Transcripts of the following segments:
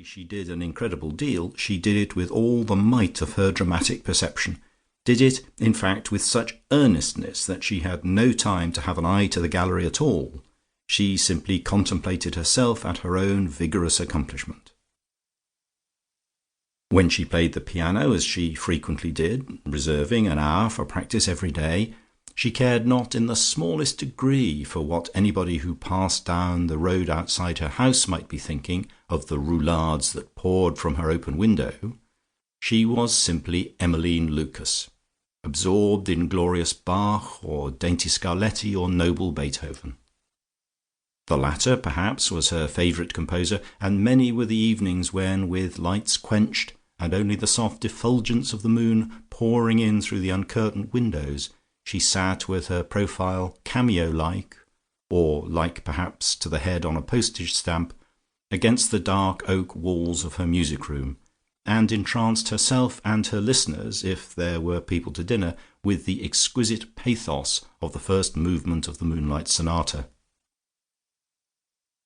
say she did an incredible deal, she did it with all the might of her dramatic perception, did it, in fact, with such earnestness that she had no time to have an eye to the gallery at all. She simply contemplated herself at her own vigorous accomplishment. When she played the piano, as she frequently did, reserving an hour for practice every day, she cared not in the smallest degree for what anybody who passed down the road outside her house might be thinking of the roulades that poured from her open window. She was simply Emmeline Lucas, absorbed in glorious Bach or dainty Scarletti or noble Beethoven. The latter, perhaps, was her favourite composer, and many were the evenings when, with lights quenched and only the soft effulgence of the moon pouring in through the uncurtained windows, she sat with her profile cameo-like, or like perhaps to the head on a postage stamp, against the dark oak walls of her music-room, and entranced herself and her listeners, if there were people to dinner, with the exquisite pathos of the first movement of the Moonlight Sonata.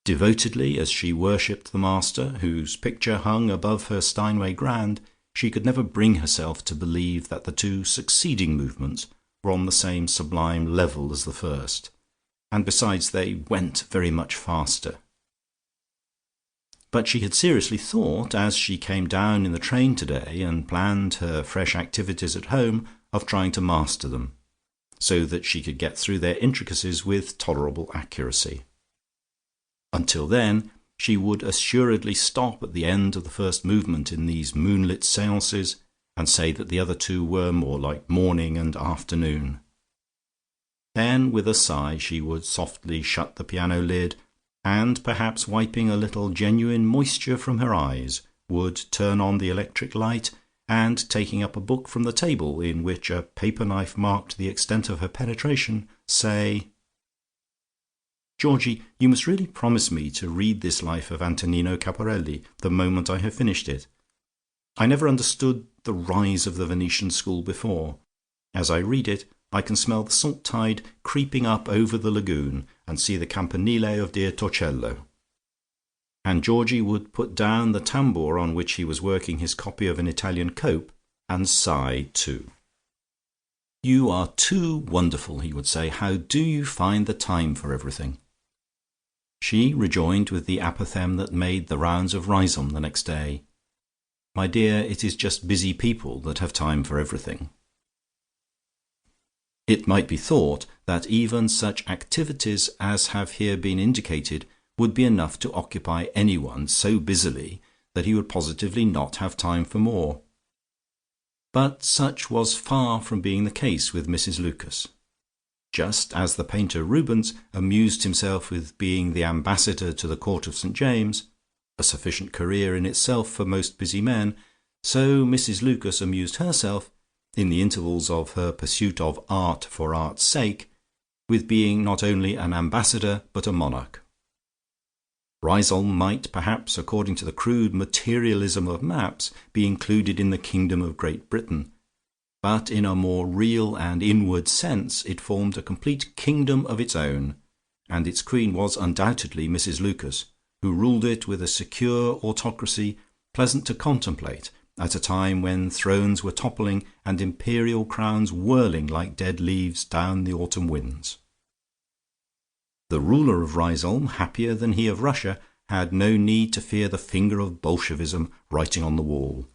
Devotedly as she worshipped the master, whose picture hung above her Steinway grand, she could never bring herself to believe that the two succeeding movements were on the same sublime level as the first, and besides they went very much faster. But she had seriously thought, as she came down in the train today and planned her fresh activities at home, of trying to master them, so that she could get through their intricacies with tolerable accuracy. Until then, she would assuredly stop at the end of the first movement in these moonlit seances, and say that the other two were more like morning and afternoon. Then, with a sigh, she would softly shut the piano lid, and perhaps wiping a little genuine moisture from her eyes, would turn on the electric light, and taking up a book from the table in which a paper knife marked the extent of her penetration, say, "Georgie, you must really promise me to read this life of Antonino Caporelli the moment I have finished it. I never understood the rise of the Venetian school before. As I read it, I can smell the salt tide creeping up over the lagoon, and see the campanile of dear Torcello." And Georgie would put down the tambour on which he was working his copy of an Italian cope, and sigh too. "You are too wonderful," he would say. "How do you find the time for everything?" She rejoined with the apothegm that made the rounds of Riseholme the next day, "My dear, it is just busy people that have time for everything." It might be thought that even such activities as have here been indicated would be enough to occupy anyone so busily that he would positively not have time for more. But such was far from being the case with Mrs Lucas. Just as the painter Rubens amused himself with being the ambassador to the court of St. James, a sufficient career in itself for most busy men, so Mrs Lucas amused herself, in the intervals of her pursuit of art for art's sake, with being not only an ambassador but a monarch. Riseholme might perhaps, according to the crude materialism of maps, be included in the kingdom of Great Britain, but in a more real and inward sense it formed a complete kingdom of its own, and its queen was undoubtedly Mrs Lucas, who ruled it with a secure autocracy pleasant to contemplate at a time when thrones were toppling and imperial crowns whirling like dead leaves down the autumn winds. The ruler of Riseholme, happier than he of Russia, had no need to fear the finger of Bolshevism writing on the wall,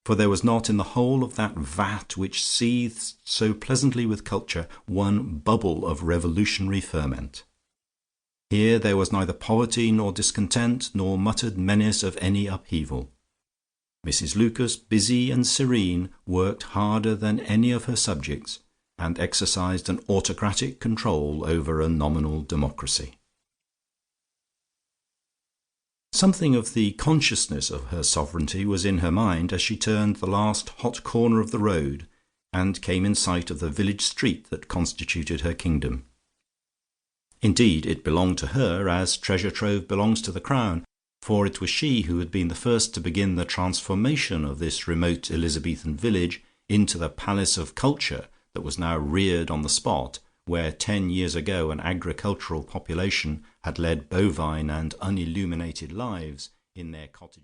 for there was not in the whole of that vat which seethed so pleasantly with culture one bubble of revolutionary ferment. Here there was neither poverty nor discontent, nor muttered menace of any upheaval. Mrs Lucas, busy and serene, worked harder than any of her subjects, and exercised an autocratic control over a nominal democracy. Something of the consciousness of her sovereignty was in her mind as she turned the last hot corner of the road, and came in sight of the village street that constituted her kingdom. Indeed, it belonged to her as treasure trove belongs to the crown, for it was she who had been the first to begin the transformation of this remote Elizabethan village into the palace of culture that was now reared on the spot where 10 years ago an agricultural population had led bovine and unilluminated lives in their cottages.